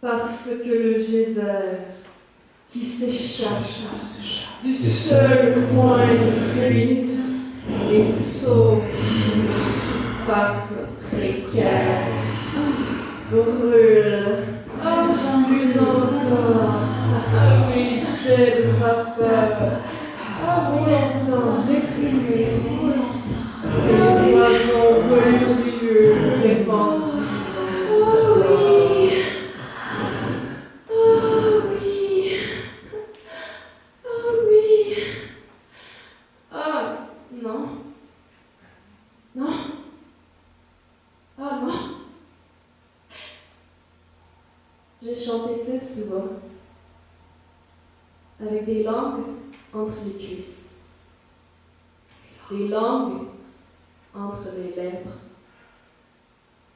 Parce que le geyser qui s'échappe du seul point de fuite et sauve pape précaire brûle plus encore à ficher de vapeur longtemps déprimé les oiseaux voluptueux répandus. J'ai chanté ça souvent, avec des langues entre les cuisses, des langues entre les lèvres,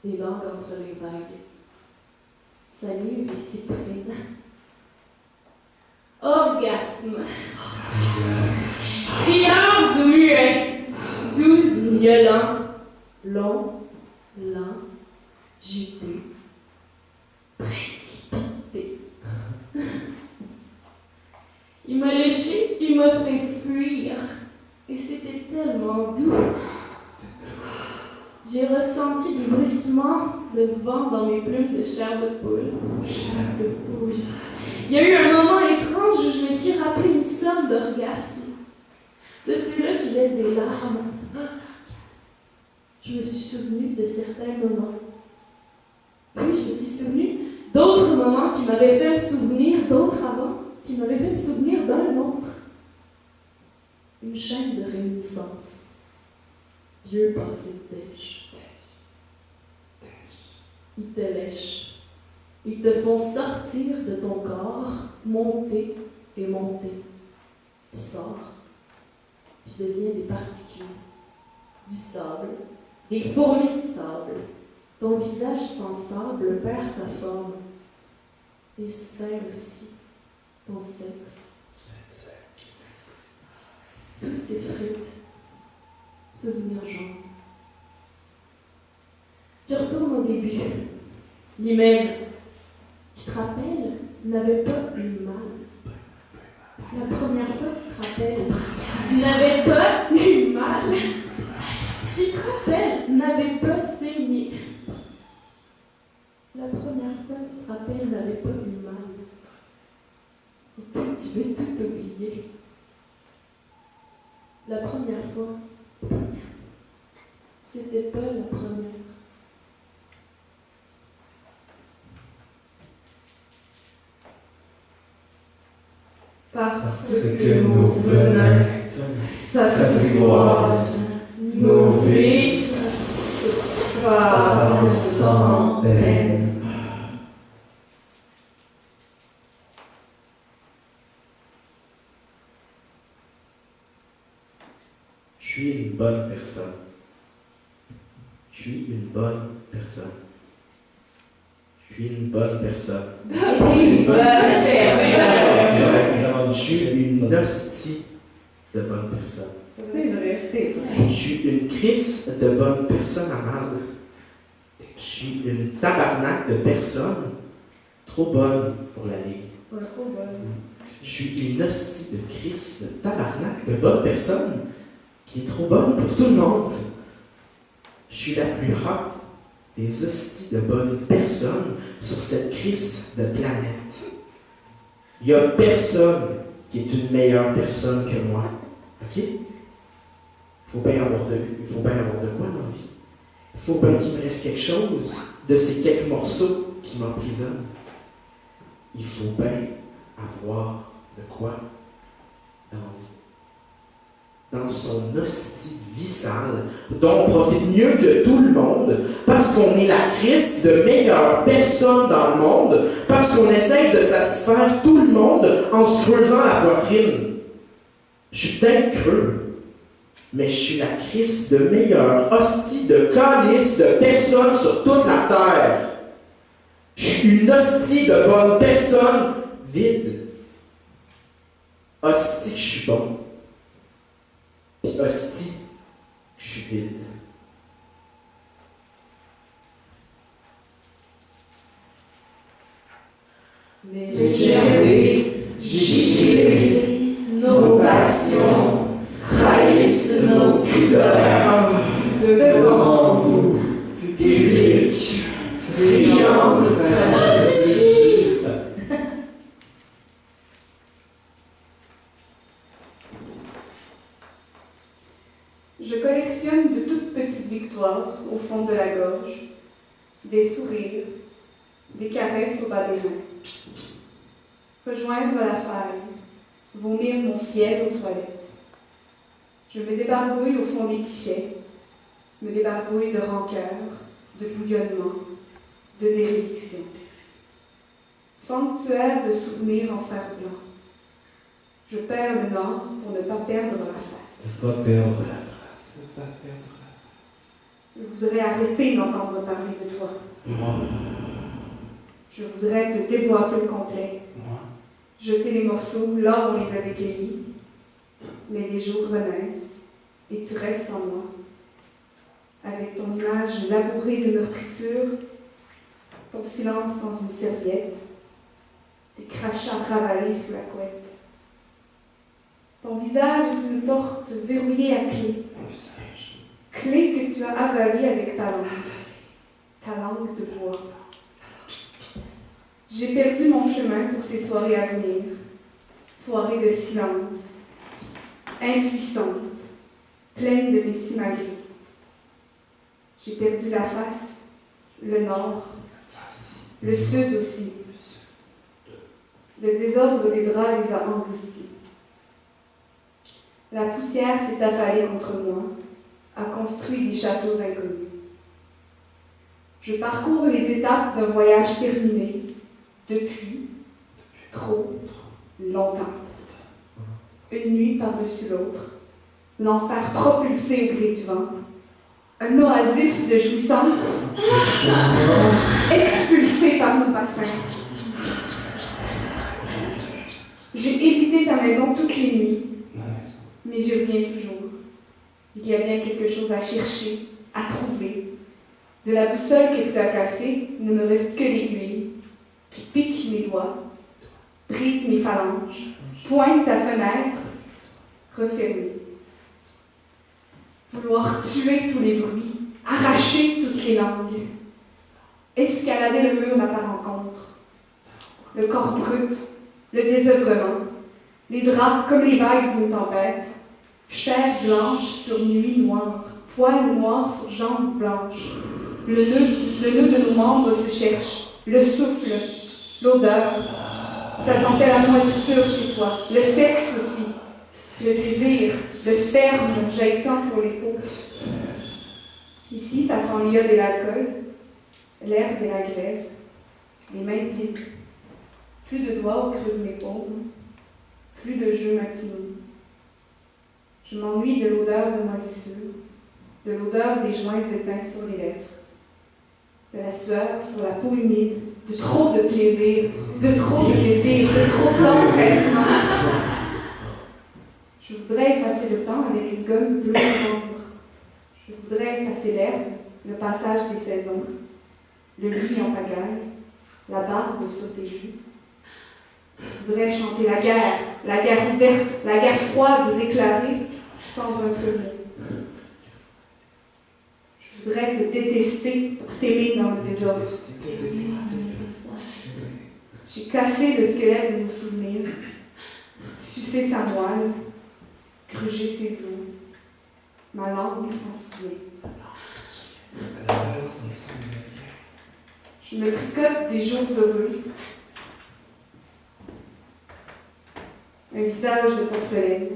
des langues entre les vagues. Salut les cyprines. Orgasme. Criards ou muets, doux ou violents, longs, lents, juteux, précipité. Il m'a léché, il m'a fait fuir, et c'était tellement doux. J'ai ressenti du bruissement de vent dans mes plumes de chair de poule. Il y a eu un moment étrange où je me suis rappelé une somme d'orgasmes. De ceux-là qui laissent des larmes. Je me suis souvenu de certains moments. Puis je me suis souvenu d'autres moments qui m'avaient fait me souvenir d'autres avant, qui m'avaient fait me souvenir d'un autre. Une chaîne de réminiscence. Vieux passé de dèche. Ils te lèchent. Ils te font sortir de ton corps, monter et monter. Tu sors. Tu deviens des particules, du sable, des fourmis de sable. Ton visage sans sable perd sa forme. Et seins aussi, ton sexe. Tout s'effrite. Souvenir jaune. Tu retournes au début. L'hymen, tu te rappelles, n'avait pas eu mal. La première fois, tu te rappelles, tu n'avais pas eu mal. Tu te rappelles, n'avais pas saigné. La première fois, tu te rappelles, n'avais pas eu mal. Et puis, tu veux tout oublier. La première fois, c'était pas la première. Parce que nos venin s'apprivoisent, nos vices parlent sans peine. Je suis une bonne personne. Je suis une bonne personne. Je suis une bonne personne. Une bonne personne. C'est vrai, vraiment, je suis une hostie de bonne personne. C'est vrai. Je suis une crisse de bonne personne à mal. Je suis une tabarnak de personne trop bonne pour la ligue. Ouais, trop bonne. Je suis une hostie de crisse de tabarnak de bonne personne qui est trop bonne pour tout le monde. Je suis la plus hot des hosties de bonnes personnes sur cette crise de planète. Il n'y a personne qui est une meilleure personne que moi. OK? Il faut bien avoir de quoi dans la vie. Il faut bien qu'il me reste quelque chose de ces quelques morceaux qui m'emprisonnent. Il faut bien avoir de quoi dans la vie. Dans son hostie de vie sale, dont on profite mieux que tout le monde, parce qu'on est la crise de meilleure personne dans le monde, parce qu'on essaye de satisfaire tout le monde en se creusant la poitrine. Je suis peut-être creux, mais je suis la crise de meilleure hostie de calice de personne sur toute la terre. Je suis une hostie de bonne personne vide. Hostie que je suis bon. Puis hostie, je suis vide. Mais gerber, gigoler, nos passions trahissent nos pudeurs. Devant vous, public, criant de tragédie. Je collectionne de toutes petites victoires au fond de la gorge, des sourires, des caresses au bas des reins. Rejoindre la faille, vomir mon fiel aux toilettes. Je me débarbouille au fond des pichets, me débarbouille de rancœur, de bouillonnement, de dérédiction. Sanctuaire de souvenirs en fer blanc. Je perds le nord pour ne pas perdre la face. Ne pas perdre la trace. Je voudrais arrêter d'entendre parler de toi. Moi, Je voudrais te déboîter au complet. moi, Jeter les morceaux là où on les avait cueillis. Mais les jours renaissent et tu restes en moi. Avec ton image labourée de meurtrissures, ton silence dans une serviette, tes crachats ravalés sous la couette. Ton visage est une porte verrouillée à clé. mon visage. Clé que tu as avalée avec ta langue de bois. J'ai perdu mon chemin pour ces soirées à venir, soirées de silence, impuissantes, pleines de mes simagrées. J'ai perdu la face, le nord, le sud aussi. Le désordre des draps les a engloutis. La poussière s'est affalée contre moi, a construit des châteaux inconnus. Je parcours les étapes d'un voyage terminé, depuis trop longtemps. Une nuit par-dessus l'autre, l'enfer propulsé au gré du vent, un oasis de jouissance, expulsé par nos bassins. J'ai évité ta maison toutes les nuits, mais je reviens toujours. Il y a bien quelque chose à chercher, à trouver. De la boussole que tu as cassée, ne me reste que l'aiguille, qui pique mes doigts, brise mes phalanges, pointe ta fenêtre, refermée. Vouloir tuer tous les bruits, arracher toutes les langues, escalader le mur à ta rencontre, le corps brut, le désœuvrement, les draps comme les vagues d'une tempête, chair blanche sur nuit noire, poils noirs sur jambes blanches. Le nœud de nos membres se cherche, le souffle, l'odeur. Ça sentait la moisissure chez toi, le sexe aussi, le désir, le sperme jaillissant sur les peaux. Ici, ça sent l'iode et l'alcool, l'herbe et la grève, les mains vides. Plus de doigts au creux de mes paumes, plus de jeux matinaux. Je m'ennuie de l'odeur de moisissure, de l'odeur des joints éteints sur les lèvres, de la sueur sur la peau humide, de trop de plaisir, de trop d'empressement. Je voudrais effacer le temps avec une gomme bleue sombre. Je voudrais effacer l'herbe, le passage des saisons, le lit en pagaille, la barbe sur tes joues. Je voudrais chanter la guerre ouverte, la guerre froide déclarée, sans un seul mot. Je voudrais te détester pour t'aimer dans le désordre. J'ai cassé le squelette de nos souvenirs, sucé sa moelle, grugé ses os. Ma langue s'en souvient. Je me tricote des jours heureux, un visage de porcelaine.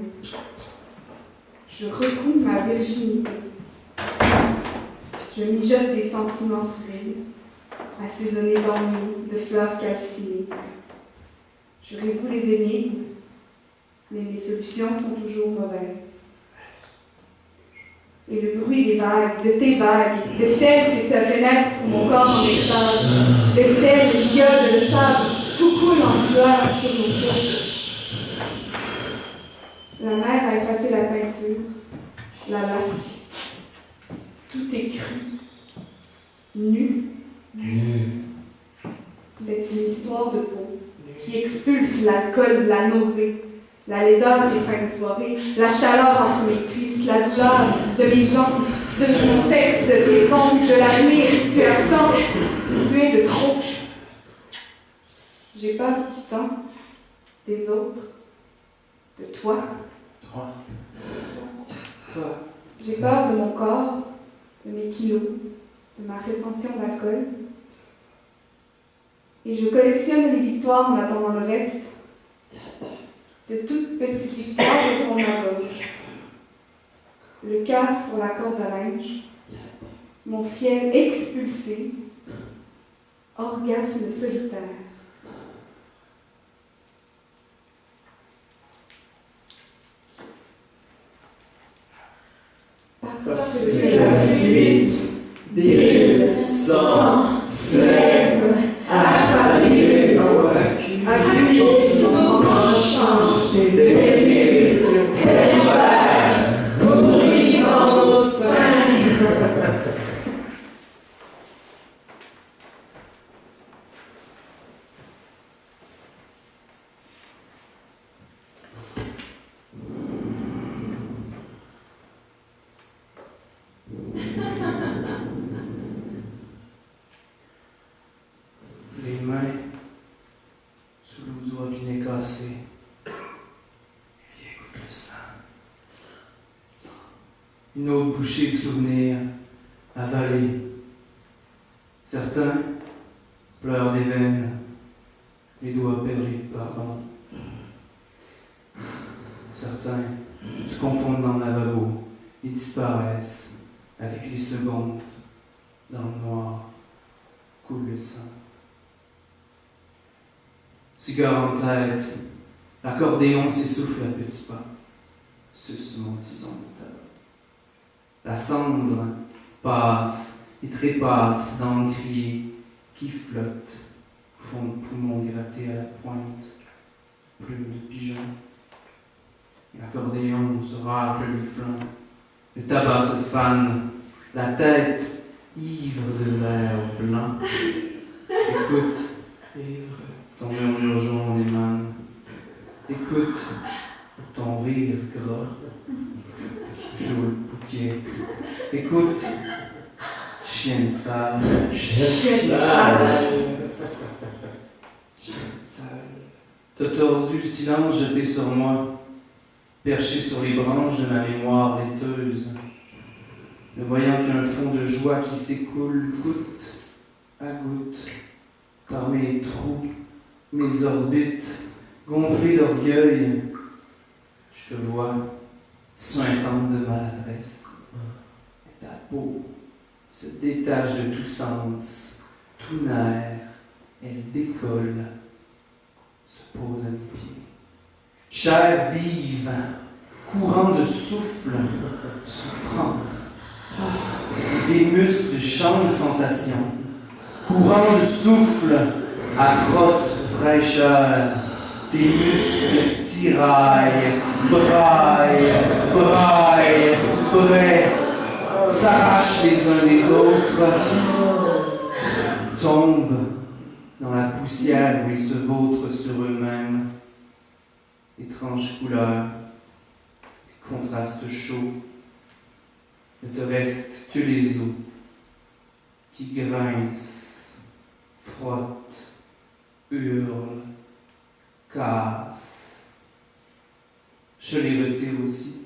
Je recouds ma virginité. Je mijote des sentiments sous vide, assaisonnés d'ennui, de fleurs calcinées. Je résous les énigmes, mais mes solutions sont toujours mauvaises. Et le bruit des vagues, de tes vagues, de celles que tu as fait naître sur mon corps en extase, de celles, le l'iode, le sable, tout coule en sueur sur nos feux. La mer a effacé la peinture, la laque. Tout est cru, nu. C'est une histoire de peau, qui expulse l'alcool, la nausée, la laideur des fins de soirée, la chaleur entre mes cuisses, la douleur de mes jambes, de mon sexe, de tes ongles, de l'avenir. Tu es absent, tu es de trop. J'ai peur du temps, des autres, de toi. Toi. J'ai peur de mon corps, de mes kilos, de ma rétention d'alcool. Et je collectionne les victoires en attendant le reste. De toutes petites victoires autour de ma gorge. Le cœur sur la corde à linge. Mon fiel expulsé. Orgasme solitaire. Parce que la fuite, bile, sang, flemme, affamé, accuse en tranchant, délire, pervers, pourris en nos seins. Les mains sous le doigt qui n'est cassé. Puis écoute le sang. Une autre bouchée de souvenirs avalée. Certains pleurent des veines, les doigts perlés de pardon. Certains se confondent dans le lavabo et disparaissent avec les secondes. Dans le noir coule le sang. Cigare en tête, l'accordéon s'essouffle à petits pas, suce mon tison de table. La cendre passe et trépasse dans le crier qui flotte, fond de poumon gratté à la pointe, plume de pigeon. L'accordéon se racle les flancs, le tabac se fane, la tête ivre de verre blanc. Écoute, ivre. Ton murmure jaune émane. Écoute ton rire gras qui clôt le bouquet. Écoute, chienne sale. Chienne sale. T'as tordu le silence jeté sur moi, perché sur les branches de ma mémoire laiteuse, ne voyant qu'un fond de joie qui s'écoule goutte à goutte par mes trous. Mes orbites gonflées d'orgueil, je te vois suintante de maladresse. Et ta peau se détache de tout sens, tout nerf, elle décolle, se pose à mes pieds. Chair vive, courant de souffle, souffrance, des muscles chantent sensation, courant de souffle, atroce fraîcheur, tes muscles tiraillent, braillent, s'arrachent les uns des autres, tombent dans la poussière où ils se vautrent sur eux-mêmes. Étrange couleur, contraste chaud, ne te reste que les os qui grincent, frottent, hurle, casse. Je les retire aussi,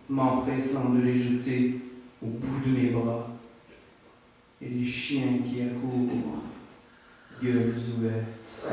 m'empressant de les jeter au bout de mes bras, et les chiens qui accourent, gueules ouvertes.